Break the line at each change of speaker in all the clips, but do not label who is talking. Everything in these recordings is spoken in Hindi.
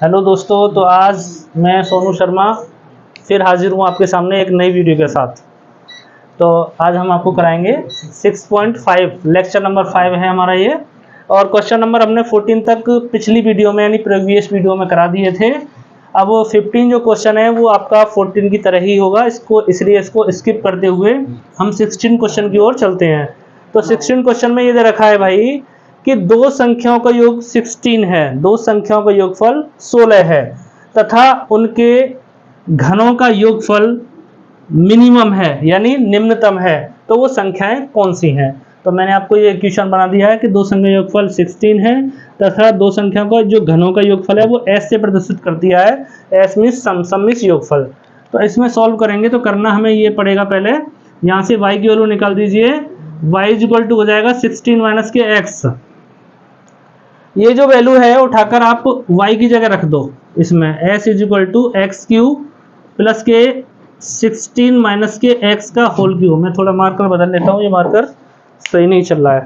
हेलो दोस्तों, तो आज मैं सोनू शर्मा फिर हाजिर हूँ आपके सामने एक नई वीडियो के साथ। तो आज हम आपको कराएंगे 6.5 लेक्चर नंबर 5 है हमारा ये। और क्वेश्चन नंबर हमने 14 तक पिछली वीडियो में यानी प्रीवियस वीडियो में करा दिए थे। अब 15 जो क्वेश्चन है वो आपका 14 की तरह ही होगा, इसलिए इसको स्किप करते हुए हम 16 क्वेश्चन की ओर चलते हैं। तो 16 क्वेश्चन में ये दे रखा है भाई कि दो संख्याओं का योग 16 है, दो संख्याओं का योगफल 16 है तथा उनके घनों का योगफल मिनिमम है यानी निम्नतम है, तो वो संख्याएं कौन सी हैं। तो मैंने आपको ये इक्वेशन बना दिया है कि दो संख्या योगफल 16 है तथा दो संख्याओं का जो घनों का योगफल है वो एस से प्रदर्शित कर दिया है। एस मीन्स सम्मिश्र योगफल। तो इसमें सॉल्व करेंगे तो करना हमें ये पड़ेगा, पहले यहाँ से y की वैल्यू निकाल दीजिए। y इक्वल टू हो जाएगा 16 माइनस के x। ये जो वैल्यू है उठाकर आप y की जगह रख दो इसमें। s is equal to x cube plus के 16 माइनस के x का होल क्यूब। मैं थोड़ा मार्कर बदल लेता हूँ, ये मार्कर सही नहीं चल रहा है।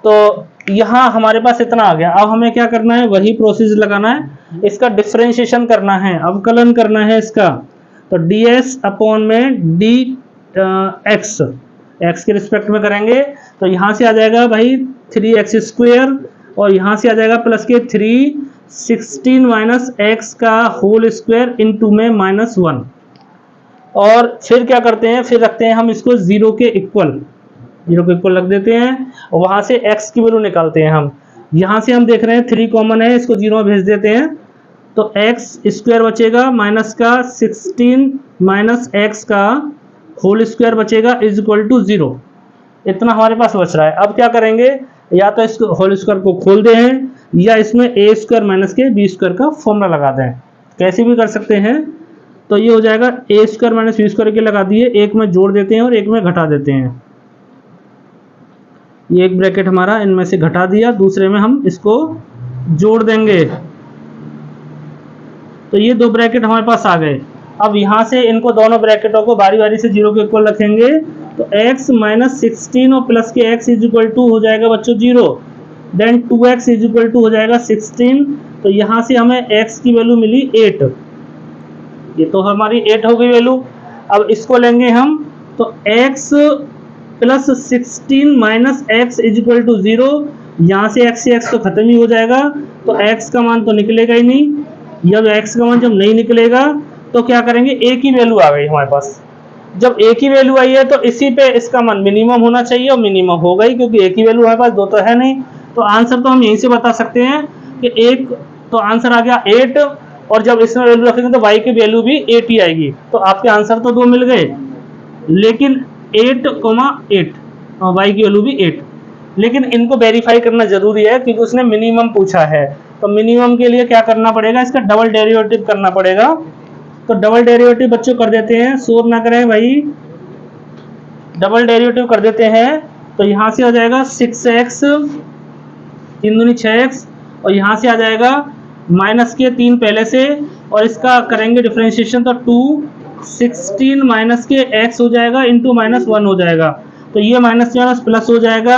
तो यहाँ हमारे पास इतना आ गया। अब हमें क्या करना है, वही प्रोसेस लगाना है, इसका डिफरेंशिएशन करना है, अवकलन करना है इसका। तो ds अपॉन में डी एक्स एक्स के रिस्पेक्ट में करेंगे तो यहाँ से आ जाएगा भाई 3x स्क्वायर और यहाँ से आ जाएगा प्लस के 16 माइनस एक्स का होल स्क्वायर इंटू में -1। और फिर क्या करते हैं, फिर रखते हैं हम इसको जीरो के इक्वल रख देते हैं और वहां से x की वैल्यू निकालते हैं हम। यहां से हम देख रहे हैं 3 कॉमन है, इसको जीरो में भेज देते हैं तो एक्स स्क्वायर बचेगा माइनस का 16 माइनस एक्स का होल स्क्वायर बचेगा इज इक्वल टू 0। इतना हमारे पास बच रहा है। अब क्या करेंगे, या तो इस होल स्क्वायर को खोल दें या इसमें ए स्क्वायर माइनस के बी स्क्वायर का फॉर्मूला लगा दें, कैसे भी कर सकते हैं। तो ये हो जाएगा ए स्क्वायर माइनस बी स्क्वायर के लगा दिए, एक में जोड़ देते हैं और एक में घटा देते हैं। ये एक ब्रैकेट हमारा इनमें से घटा दिया, दूसरे में हम इसको जोड़ देंगे तो ये दो ब्रैकेट हमारे पास आ गए। अब यहाँ से इनको दोनों ब्रैकेटों को बारी बारी से जीरो के इक्वल रखेंगे तो x माइनस 16 और प्लस के x इज इक्वल टू हो जाएगा बच्चों 0। Then 2x is equal to हो जाएगा 16। तो यहाँ से हमें x की वैल्यू मिली 8। ये तो हमारी 8 हो गई वैल्यू। अब इसको लेंगे हम तो x plus 16 minus x is equal to 0। यहाँ से x तो खत्म ही हो जाएगा तो x का मान तो निकलेगा ही नहीं। जब x का मान जब नहीं निकलेगा तो क्या करेंगे, a की वैल्यू आ गई हमारे पास। जब a की वैल्यू आई है तो इसी पे इसका मान मिनिमम होना चाहिए और मिनिमम हो गई क्योंकि a की वैल्यू हमारे पास दो तो है नहीं। तो आंसर तो हम यहीं से बता सकते हैं कि एक तो आंसर आ गया 8 और जब इसमें वैल्यू रखेंगे तो y की वैल्यू भी 8 ही आएगी। तो आपके आंसर तो दो मिल गए, लेकिन 8,8 और y की वैल्यू भी 8। लेकिन इनको वेरीफाई करना जरूरी है क्योंकि उसने मिनिमम पूछा है। तो मिनिमम के लिए क्या करना पड़ेगा, इसका डबल डेरिवेटिव करना पड़ेगा। तो डबल डेरिवेटिव बच्चों कर देते हैं, शोर ना करें भाई, डबल डेरिवेटिव कर देते हैं। तो यहाँ से आ जाएगा 6x 3 दूनी 6x और यहाँ से आ जाएगा माइनस के 3 पहले से और इसका करेंगे डिफरेंशिएशन तो 16 माइनस के x हो जाएगा इंटू -1 हो जाएगा। तो ये माइनस प्लस हो जाएगा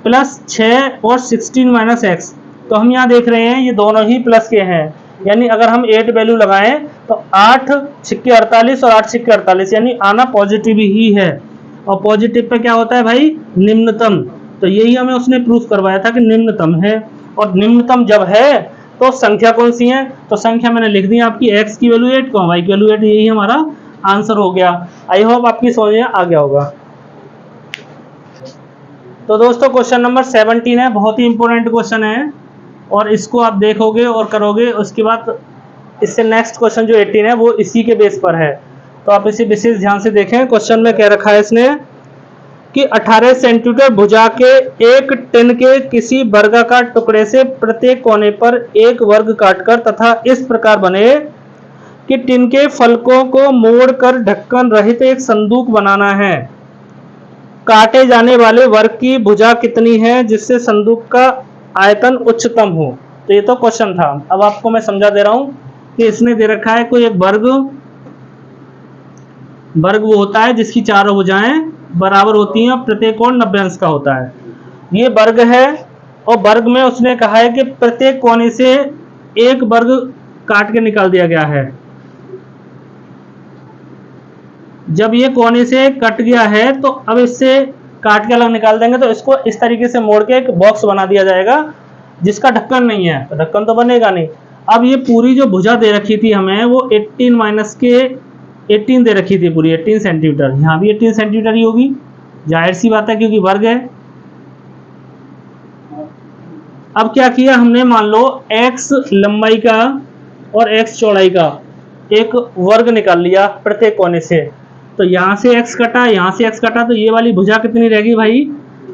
प्लस 6 और 16 माइनस एक्स। तो हम यहाँ देख रहे हैं ये दोनों ही प्लस के हैं, यानी अगर हम 8 वैल्यू लगाएं तो 8 छिक्के 48 और 8 छिक्के 48 यानी आना पॉजिटिव ही है। और पॉजिटिव पे क्या होता है भाई, निम्नतम। तो यही हमें उसने प्रूफ करवाया था कि निम्नतम है। और निम्नतम जब है तो संख्या कौन सी है, तो संख्या मैंने लिख दी आपकी x की वैल्यू 8 को y की वैल्यू 8, यही हमारा आंसर हो गया। आई होप आपकी समझ में आ गया होगा। तो दोस्तों क्वेश्चन नंबर 17 है, बहुत ही इंपॉर्टेंट क्वेश्चन है और इसको आप देखोगे और करोगे, उसके बाद इससे नेक्स्ट क्वेश्चन जो 18 है वो इसी के बेस पर है। तो आप इसे विशेष ध्यान से देखें। क्वेश्चन में कह रखा है इसने कि 18 सेंटीमीटर भुजा के एक टिन के किसी वर्गाकार टुकड़े से प्रत्येक कोने पर एक वर्ग काटकर तथा इस प्रकार बने कि टिन के फलकों को मोड़कर ढक्कन रहित एक संदूक बनाना है। काटे जाने वाले वर्ग की भुजा कितनी है जिससे संदूक का आयतन उच्चतम हो। तो ये तो क्वेश्चन था। अब आपको मैं समझा दे रहा हूं कि इसने दे रखा है कोई एक वर्ग वो होता है जिसकी चारों भुजाएं बराबर होती हैं और प्रत्येक कोण 90 अंश का होता है। ये वर्ग है और वर्ग में उसने कहा है कि प्रत्येक कोने से एक वर्ग काट के निकाल दिया गया है। जब ये कोने से कट गया है तो अब इससे काट के अलग निकाल देंगे, तो इसको इस तरीके से मोड़ के एक बॉक्स बना दिया जाएगा जिसका ढक्कन नहीं है, तो ढक्कन तो बनेगा नहीं। अब ये पूरी जो भुजा दे रखी थी हमें वो 18 माइनस के 18 दे रखी थी, पूरी 18 सेंटीमीटर। यहाँ भी 18 सेंटीमीटर ही होगी, जाहिर सी बात है क्योंकि वर्ग है। अब क्या किया हमने, मान लो x लंबाई का और x चौड़ाई का एक वर्ग निकाल लिया प्रत्येक कोने से। तो यहाँ से x कटा, यहाँ से x कटा, तो ये वाली भुजा कितनी रहेगी भाई,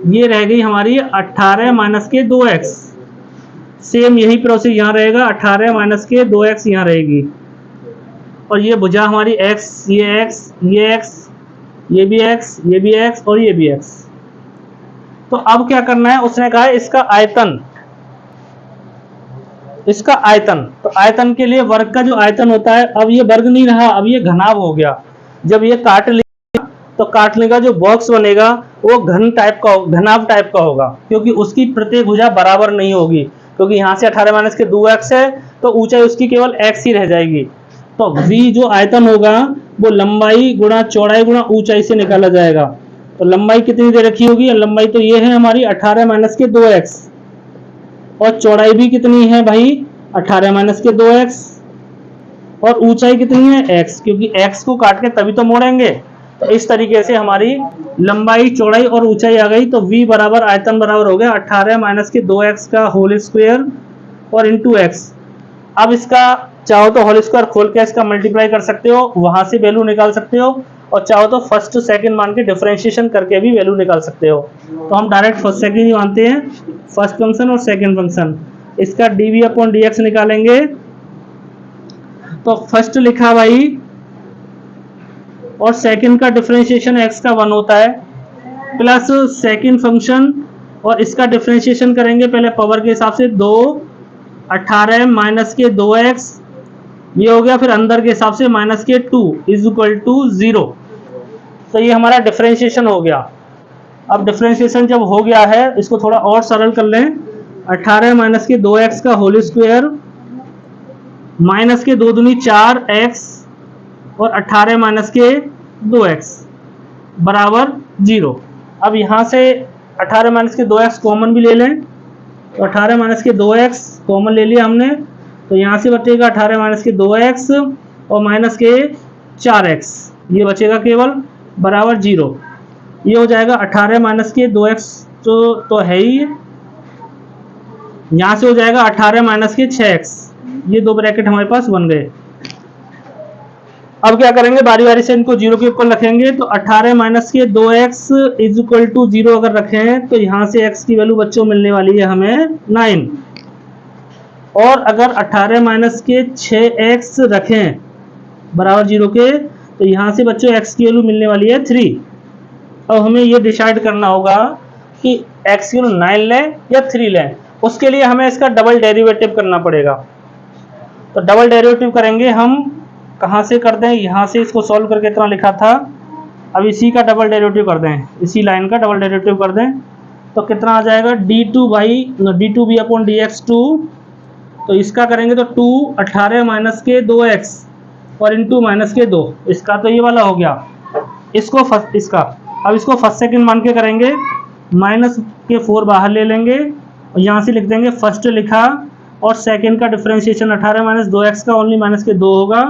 ये रह गई हमारी 18 माइनस के 2x। सेम यही प्रोसेस यहाँ रहेगा, 18 माइनस के 2x यहाँ रहेगी। और ये भुजा हमारी x, ये x, ये x, ये भी x, ये भी x और ये भी x। तो अब क्या करना है, उसने कहा है इसका आयतन, इसका आयतन। तो आयतन के लिए वर्ग का जो आयतन होता है, अब ये वर्ग नहीं रहा, अब ये घनाभ हो गया। जब ये काट लिया तो काटने का जो बॉक्स बनेगा वो घन टाइप का, घनाभ टाइप का होगा, क्योंकि उसकी प्रत्येक भुजा बराबर नहीं होगी, क्योंकि यहाँ से 18 माइनस के 2x है तो ऊंचाई उसकी केवल x ही रह जाएगी। तो v जो आयतन होगा वो लंबाई गुणा चौड़ाई गुणा ऊंचाई से निकाला जाएगा। तो लंबाई कितनी दे रखी होगी, लंबाई तो ये है हमारी 18 माइनस के 2x, और चौड़ाई भी कितनी है भाई 18 माइनस के 2x, और ऊंचाई कितनी है x, क्योंकि x को काट के तभी तो मोड़ेंगे। तो इस तरीके से हमारी लंबाई चौड़ाई और ऊंचाई आ गई। तो v बराबर आयतन बराबर हो गया 18 माइनस के 2x का होल स्क्वायर और इंटू x। अब इसका चाहो तो होल स्क्वायर खोल के इसका मल्टीप्लाई कर सकते हो, वहां से वैल्यू निकाल सकते हो, और चाहो तो फर्स्ट सेकंड मान के डिफरेंशिएशन करके भी वैल्यू निकाल सकते हो। तो हम डायरेक्ट फर्स्ट सेकंड ही मानते हैं, फर्स्ट फंक्शन और सेकंड फंक्शन। इसका dv अपॉन dx निकालेंगे। तो फर्स्ट लिखा भाई, और सेकंड का डिफरेंशिएशन x का 1 होता है, प्लस सेकंड फंक्शन, और इसका डिफरेंशिएशन करेंगे पहले पावर के हिसाब से 2, 18 माइनस के 2x, ये हो गया, फिर अंदर के हिसाब से माइनस के 2 इज इक्वल टू 0। तो ये हमारा डिफरेंशिएशन हो गया। अब डिफरेंशिएशन जब हो गया है, इसको थोड़ा और सरल कर लें। 18 माइनस के 2x का होल स्क्वायर माइनस के 2 दूनी 4x और 18 माइनस के 2x बराबर 0। अब यहाँ से 18 माइनस के 2x कॉमन भी ले लें, तो 18 माइनस के 2x कॉमन ले लिया हमने, तो यहाँ से बचेगा 18 माइनस के 2x और माइनस के 4x, ये बचेगा केवल बराबर 0। ये हो जाएगा 18 माइनस के 2x तो है ही, यहाँ से हो जाएगा 18 माइनस के 6x, ये दो ब्रैकेट हमारे पास बन गए। अब क्या करेंगे, बारी बारी से इनको 0 के ऊपर रखेंगे। तो 18 माइनस के 2x इज इक्वल टू 0 अगर रखें तो यहाँ से x की वैल्यू बच्चों मिलने वाली है हमें 9, और अगर 18 माइनस के 6x रखें बराबर 0 के, तो यहाँ से बच्चों x की वैल्यू मिलने वाली है 3। अब हमें ये डिसाइड करना होगा कि x की वैल्यू 9 लें या 3 लें। उसके लिए हमें इसका डबल डेरिवेटिव करना पड़ेगा। तो डबल डेरिवेटिव करेंगे हम, कहाँ से कर दें, यहाँ से इसको सॉल्व करके इतना लिखा था, अब इसी का डबल डेरिवेटिव कर दें, इसी लाइन का डबल डेरिवेटिव कर दें। तो कितना आ जाएगा, d2 b अपॉन dx2। तो इसका करेंगे तो 2 18 माइनस के 2x और इंटू माइनस के 2, इसका तो ये वाला हो गया। इसको फर्स्ट, इसका अब इसको फर्स्ट सेकंड मान के करेंगे, माइनस के 4 बाहर ले लेंगे और यहाँ से लिख देंगे फर्स्ट लिखा, और सेकंड का डिफरेंशिएशन 18 माइनस 2x का ओनली माइनस के 2 होगा,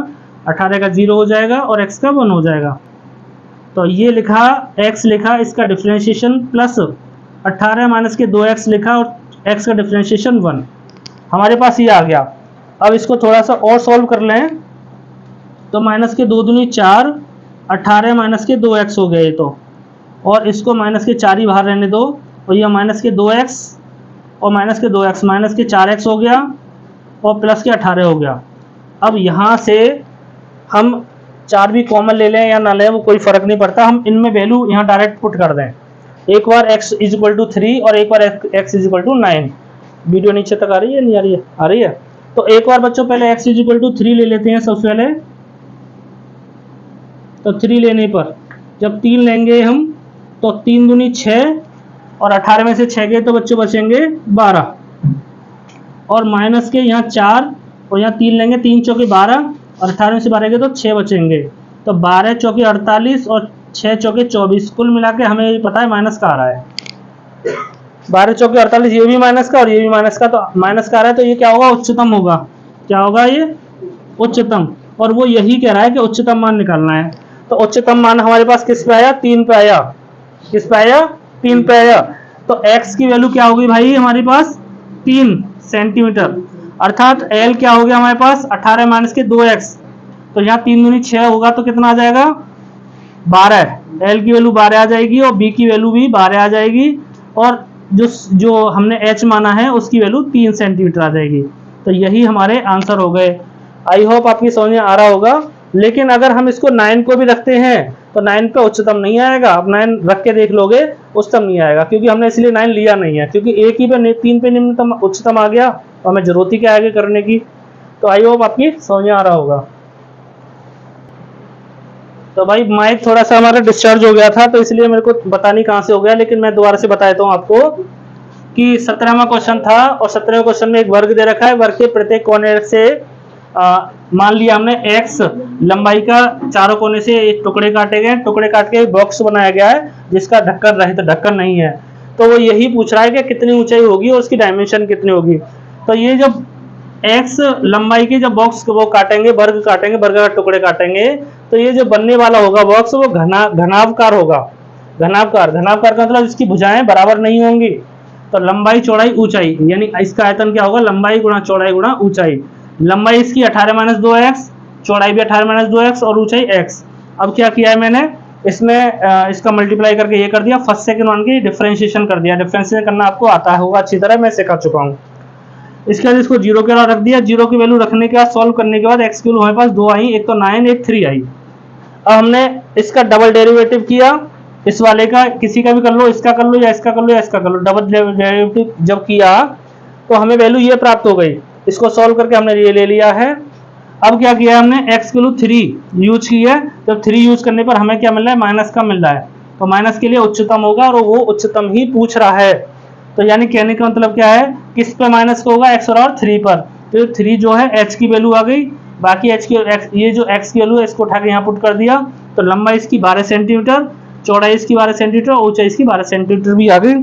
18 का 0 हो जाएगा और x का 1 हो जाएगा। तो ये लिखा x लिखा, इसका डिफरेंशिएशन प्लस 18 माइनस के 2x लिखा और x का डिफरेंशिएशन 1, हमारे पास ये आ गया। अब इसको थोड़ा सा और सॉल्व कर लें, तो माइनस के 2 दूनी 4, 18 माइनस के 2x हो गए, तो और इसको माइनस के 4 ही बाहर रहने दो, और यह माइनस के 2x और माइनस के 2x, माइनस के 4x हो गया और प्लस के 18 हो गया। अब यहाँ से हम 4 भी कॉमन ले लें या ना लें वो कोई फ़र्क नहीं पड़ता, हम इनमें वैल्यू यहाँ डायरेक्ट पुट कर दें। एक बार x इज इक्वल टू 3 और एक बार x is equal to 9। Video नीचे तक आ रही है, नहीं आ रही है, आ रही है। तो एक बार बच्चों पहले x इज इक्वल टू 3 ले लेते हैं सबसे पहले। तो 3 लेने पर जब 3 लेंगे हम, तो 3 दूनी 6 और 18 में से 6 गए तो बच्चों बचेंगे 12। और माइनस के यहाँ 4 और यहाँ 3 लेंगे, 3 चौके 12 और 18 में से 12 गए तो 6 बचेंगे, तो 12 चौके 48 और 6 चौके 24, कुल मिला के हमें ये पता है माइनस का आ रहा है। 12 चौके 48, ये भी माइनस का और ये भी माइनस का, तो माइनस का आ रहा है, तो ये क्या होगा, उच्चतम होगा। क्या होगा ये, उच्चतम। और वो यही कह रहा है कि उच्चतम मान निकालना है। तो उच्चतम मान हमारे पास किस पे आया, 3 पे आया। किस पे आया, 3 पे आया। तो x की वैल्यू क्या होगी भाई हमारे पास, 3 सेंटीमीटर, अर्थात l क्या हो गया हमारे पास, 18 माइनस के 2x, तो यहाँ 3 दूनी 6 होगा, तो कितना आ जाएगा, 12। l की वैल्यू 12 आ जाएगी और b की वैल्यू भी 12 आ जाएगी, और जो हमने h माना है उसकी वैल्यू 3 सेंटीमीटर आ जाएगी। तो यही हमारे आंसर हो गए। आई होप आपकी समझ में आ रहा होगा। लेकिन अगर हम इसको 9 को भी रखते हैं तो 9 पे उच्चतम नहीं आएगा। आप 9 रख के देख लोगे, उच्चतम नहीं आएगा, क्योंकि हमने इसलिए 9 लिया नहीं है, क्योंकि एक ही पे 3 पे निम्नतम उच्चतम आ गया, तो हमें जरूरत ही क्या आगे करने की। तो आई होप आपकी समझ में आ रहा होगा। तो भाई माइक थोड़ा सा हमारा डिस्चार्ज हो गया था, तो इसलिए मेरे को पता नहीं कहाँ से हो गया, लेकिन मैं दोबारा से बता देता हूँ आपको कि 17वां क्वेश्चन था, और 17वें क्वेश्चन में एक वर्ग दे रखा है। वर्ग के प्रत्येक कोने से मान लिया हमने x लंबाई का चारों कोने से एक टुकड़े काटे गए, टुकड़े काट के बॉक्स बनाया गया है जिसका ढक्कन रहित ढक्कन नहीं है। तो वो यही पूछ रहा है कि कितनी ऊंचाई होगी और उसकी डायमेंशन कितनी होगी। तो ये जब x लंबाई के जब बॉक्स वो काटेंगे, वर्ग काटेंगे, वर्ग का टुकड़े काटेंगे, तो ये जो बनने वाला होगा बॉक्स वो घनाभकार होगा। घनाभकार का मतलब इसकी भुजाएं बराबर नहीं होंगी। तो लंबाई चौड़ाई ऊंचाई, यानी इसका आयतन क्या होगा, लंबाई गुणा चौड़ाई गुणा ऊंचाई। लंबाई इसकी 18 माइनस 2x, चौड़ाई भी 18 माइनस 2x और ऊंचाई x। अब क्या किया है मैंने, इसमें इसका मल्टीप्लाई करके ये कर दिया, फर्स्ट सेकंड वन की डिफरेंशिएशन कर दिया। डिफरेंशिएशन करना आपको आता होगा अच्छी तरह, मैं सिखा चुका हूँ। इसके बाद इसको 0 के बाद रख दिया। 0 की वैल्यू रखने के बाद सॉल्व करने के बाद x की वैल्यू हमारे पास 2 आई, एक तो 9 एक 3 आई। अब हमने इसका डबल डेरिवेटिव किया, इस वाले का, किसी का भी कर लो, इसका कर लो या इसका कर लो या इसका कर लो। डबल डेरिवेटिव जब किया तो हमें वैल्यू ये प्राप्त हो गई। इसको सॉल्व करके हमने ये ले लिया है। अब क्या किया हमने, x की वैल्यू 3 यूज की है। जब 3 यूज करने पर हमें क्या मिल रहा है, माइनस का मिल रहा है। तो माइनस के लिए उच्चतम होगा और वो उच्चतम ही पूछ रहा है। तो यानी कहने का मतलब क्या है, किस पे माइनस का होगा, x और 3 पर। तो 3 जो है h की वैल्यू आ गई, बाकी ये जो x की वैल्यू है इसको उठा के यहाँ पुट कर दिया। तो लंबाई इसकी 12 सेंटीमीटर, चौड़ाई इसकी 12 सेंटीमीटर और ऊंचाई इसकी 12 सेंटीमीटर भी आ गई।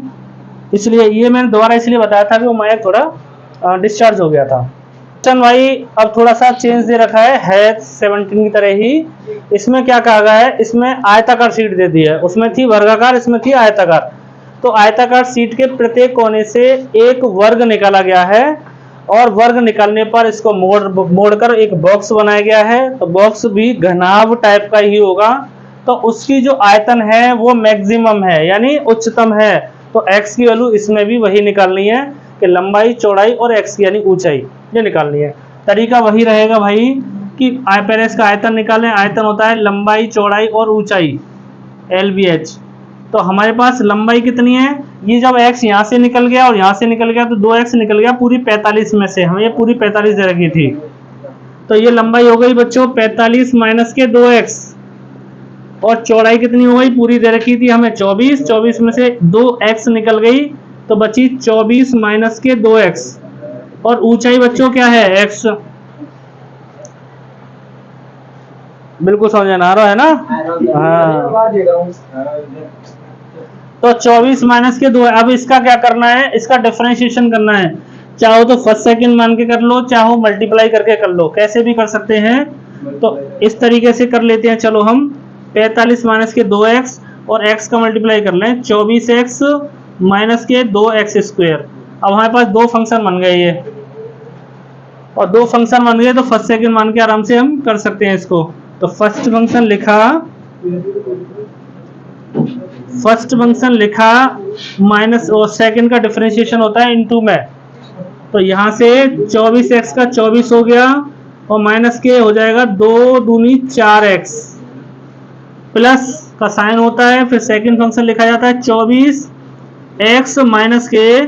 इसलिए ये मैंने दोबारा इसलिए बताया था कि वो माइक थोड़ा डिस्चार्ज हो गया था। क्वेश्चन भाई अब थोड़ा सा चेंज दे रखा है 17 की तरह ही। इसमें क्या कहा गया है, इसमें आयताकार शीट दे दी है, उसमें थी वर्गाकार, इसमें थी आयताकार। तो आयताकार शीट के प्रत्येक कोने से एक वर्ग निकाला गया है, और वर्ग निकालने पर इसको मोड़कर एक बॉक्स बनाया गया है। तो बॉक्स भी घनाभ टाइप का ही होगा। तो उसकी जो आयतन है वो मैक्सिमम है, यानी उच्चतम है। तो x की वैल्यू इसमें भी वही निकालनी है कि लंबाई चौड़ाई और x की यानी ऊंचाई ये निकालनी है। तरीका वही रहेगा भाई कि पहले इसका आयतन निकालें। आयतन होता है लंबाई चौड़ाई और ऊंचाई LBH। तो हमारे पास लंबाई कितनी है, ये जब x यहाँ से निकल गया और यहाँ से निकल गया तो 2x निकल गया पूरी 45 में से, हमें ये पूरी 45 दे रखी थी। तो ये लंबाई हो गई बच्चों 45 माइनस के 2x, और चौड़ाई कितनी हो गई, पूरी दे रखी थी हमें 24, 24 में से 2x निकल गई तो बची 24 माइनस के 2x, और ऊंचाई बच्चों क्या है x। बिल्कुल समझ में आ रहा है ना, हाँ। तो 24 माइनस के 2, अब इसका क्या करना है, इसका डिफरेंशिएशन करना है। चाहो तो फर्स्ट सेकंड मान के कर लो, चाहो मल्टीप्लाई करके कर लो, कैसे भी कर सकते हैं। तो इस तरीके से कर लेते हैं। चलो हम 45 माइनस के 2x और x का मल्टीप्लाई कर लें, 24x माइनस के 2x स्क्वायर। अब हमारे पास दो फंक्शन बन गए ये, और दो फंक्शन बन गए तो फर्स्ट सेकंड मान के आराम से हम कर सकते हैं इसको। तो फर्स्ट फंक्शन लिखा माइनस, और सेकंड का डिफरेंशिएशन होता है इनटू में। तो यहाँ से 24x का 24 हो गया और माइनस के हो जाएगा 2 दूनी 4x, प्लस का साइन होता है, फिर सेकंड फंक्शन लिखा जाता है 24x माइनस के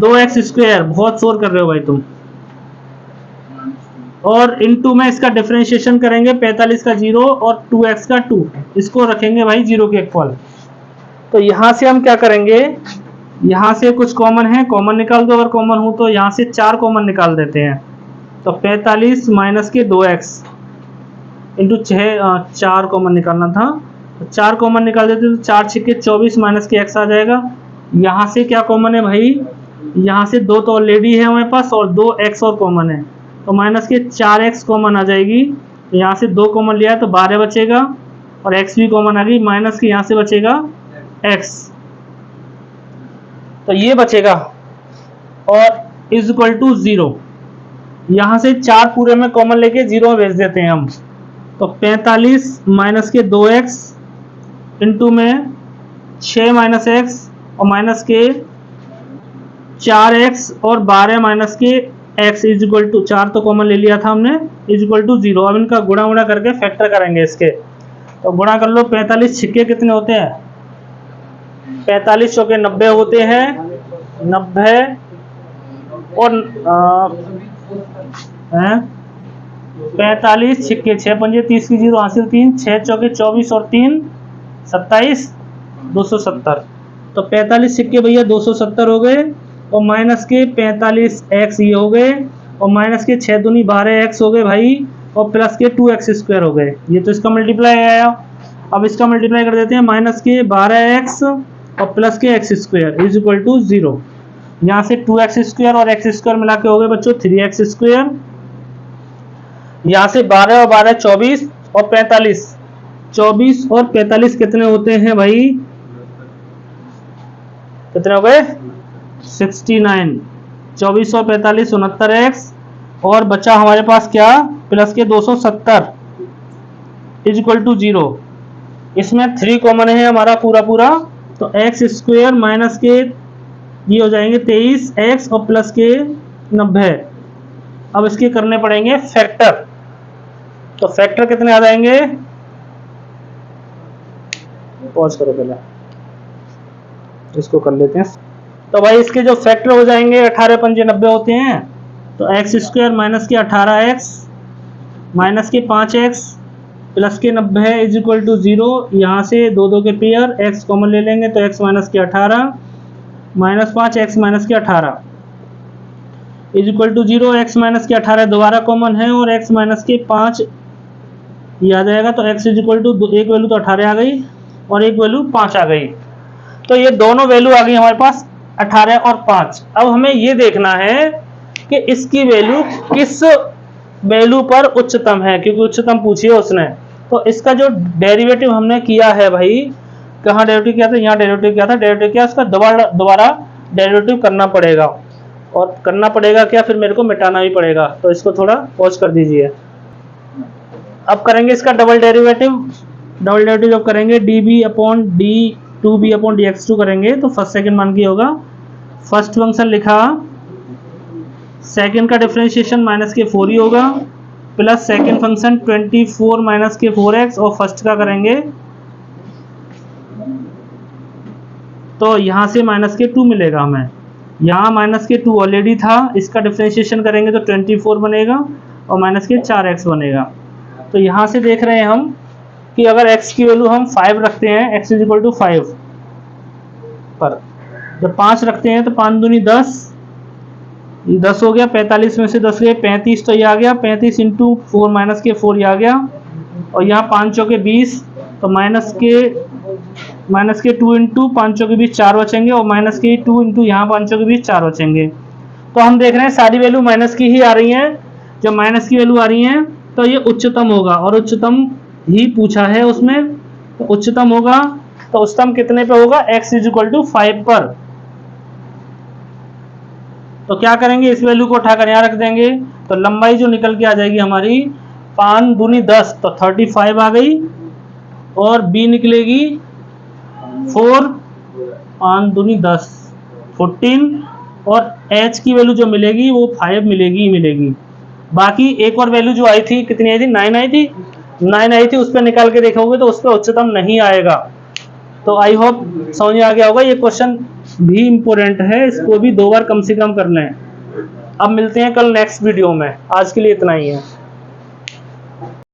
2x स्क्वायर। बहुत शोर कर रहे हो भाई तुम। और इनटू में इसका डिफरेंशिएशन करेंगे, 45 का 0 और 2x का 2, इसको रखेंगे भाई 0 के इक्वल। तो यहां से हम क्या करेंगे, यहाँ से कुछ कॉमन है, कॉमन निकाल दो, अगर कॉमन हो तो यहाँ से 4 कॉमन निकाल देते हैं। तो 45 माइनस के 2x इंटू 6, 4 कॉमन निकालना था, तो 4 कॉमन निकाल देते तो 4 छिक्के 24 माइनस के x आ जाएगा। यहाँ से क्या कॉमन है भाई, यहाँ से 2 तो ऑलरेडी है हमारे पास और 2x और कॉमन है, तो माइनस के 4x कॉमन आ जाएगी। यहाँ से 2 कॉमन लिया तो 12 बचेगा और x भी कॉमन आ गई, माइनस के यहाँ से बचेगा x, तो ये बचेगा और इज इक्वल टू 0। यहाँ से 4 पूरे में कॉमन लेके 0 में भेज देते हैं हम, तो 45 माइनस के 2x इंटू में 6 माइनस x और माइनस के 4x और 12 माइनस के x इज इक्वल टू 4 तो कॉमन ले लिया था हमने, इज इक्वल टू 0। अब इनका गुणा उड़ा करके फैक्टर करेंगे इसके, तो गुणा कर लो। 45 छिक्के कितने होते हैं, 45 चौके 90 होते हैं, 90 और 45 छिक्के 6 पंजे 30 की 0 हासिल 3, 6 चौके 24 और 3 27, 270। तो 45 सिक्के भैया 270 हो गए और माइनस के 45x ये हो गए और माइनस के 6 दूनी 12x हो गए भाई और प्लस के 2x स्क्वायर हो गए। ये तो इसका मल्टीप्लाई आया। अब इसका मल्टीप्लाई कर देते हैं, माइनस के 12x और प्लस के x square is equal to 0। यहाँ से 2x स्क्वायर और x स्क्वायर मिला के हो गए बच्चों 3x स्क्वायर। यहाँ से 12 और 12 24 और 45, 24 और 45 कितने होते हैं भाई, कितने हो गए 69, 24 और 45 69x और बचा हमारे पास क्या प्लस के 270 इज इक्वल टू 0। इसमें 3 कॉमन है हमारा पूरा पूरा, तो x स्क्वायर माइनस के ये हो जाएंगे 23x और प्लस के 90। अब इसके करने पड़ेंगे फैक्टर, तो फैक्टर कितने आ जाएंगे, पॉज करो पहले इसको कर लेते हैं। तो भाई इसके जो फैक्टर हो जाएंगे 18 पंजे 90 होते हैं, तो एक्स स्क्वायर माइनस के 18x माइनस के 5x प्लस के 90 इज इक्वल टू 0। यहाँ से 2 2 के पेयर, x कॉमन ले लेंगे तो x माइनस के 18 माइनस 5 x माइनस के 18 is equal to 0। x minus के 18 दोबारा कॉमन है और x माइनस के 5 ये आ जाएगा, तो x इज इक्वल टू एक वैल्यू तो 18 आ गई और एक वैल्यू 5 आ गई, तो ये दोनों वैल्यू आ गई हमारे पास 18 और 5। अब हमें ये देखना है कि इसकी वैल्यू किस वैल्यू पर उच्चतम है, क्योंकि उच्चतम पूछी है उसने। तो इसका जो डेरिवेटिव हमने किया है भाई, कहाँ डेरिवेटिव किया था, यहाँ डेरिवेटिव किया था, डेरिवेटिव किया उसका दोबारा डेरिवेटिव करना पड़ेगा, और करना पड़ेगा क्या, फिर मेरे को मिटाना भी पड़ेगा। तो इसको थोड़ा पॉज कर दीजिए। अब करेंगे इसका डबल डेरिवेटिव। डबल डेरिवेटिव जब करेंगे db upon d2b upon dx2 करेंगे तो फर्स्ट सेकंड मान की होगा। फर्स्ट फंक्शन लिखा, सेकंड का डिफरेंशिएशन माइनस के 4 ही होगा, प्लस सेकंड फंक्शन 24 माइनस के 4x और फर्स्ट का करेंगे तो यहाँ से माइनस के 2 मिलेगा हमें। यहाँ माइनस के 2 ऑलरेडी था, इसका डिफरेंशिएशन करेंगे तो 24 बनेगा और माइनस के 4x बनेगा। तो यहाँ से देख रहे हैं हम कि अगर x की वैल्यू हम 5 रखते हैं, x इज इक्वल टू 5 पर, जब 5 रखते हैं तो 5 दूनी 10, ये 10 हो गया, 45 में से 10 गए 35, तो ये आ गया 35 इंटू 4 माइनस के 4 ये आ गया, और यहाँ 5 चौके 20, तो माइनस के 2 इंटू 5 चौके 20 4 बचेंगे और माइनस के 2 इंटू यहाँ 5 चौके 20 4 बचेंगे। तो हम देख रहे हैं सारी वैल्यू माइनस की ही आ रही हैं, जब माइनस की वैल्यू आ रही हैं तो ये उच्चतम होगा, और उच्चतम ही पूछा है उसमें, तो उच्चतम होगा तो उच्चतम कितने पे होगा, x इज इक्वल टू 5 पर। तो क्या करेंगे, इस वैल्यू को उठाकर यहाँ रख देंगे, तो लंबाई जो निकल के आ जाएगी हमारी 5 दूनी 10 तो 35 आ गई, और b निकलेगी 4, 5 दूनी 10 14, और h की वैल्यू जो मिलेगी वो 5 मिलेगी। बाकी एक और वैल्यू जो आई थी, कितनी आई थी, 9 आई थी, 9 आई थी, उस पर निकाल के देखोगे तो उस पर उच्चतम नहीं आएगा। तो आई होप समझ में आ गया होगा। ये क्वेश्चन भी इम्पोर्टेंट है, इसको भी 2 बार कम से कम कर लें। अब मिलते हैं कल नेक्स्ट वीडियो में, आज के लिए इतना ही है।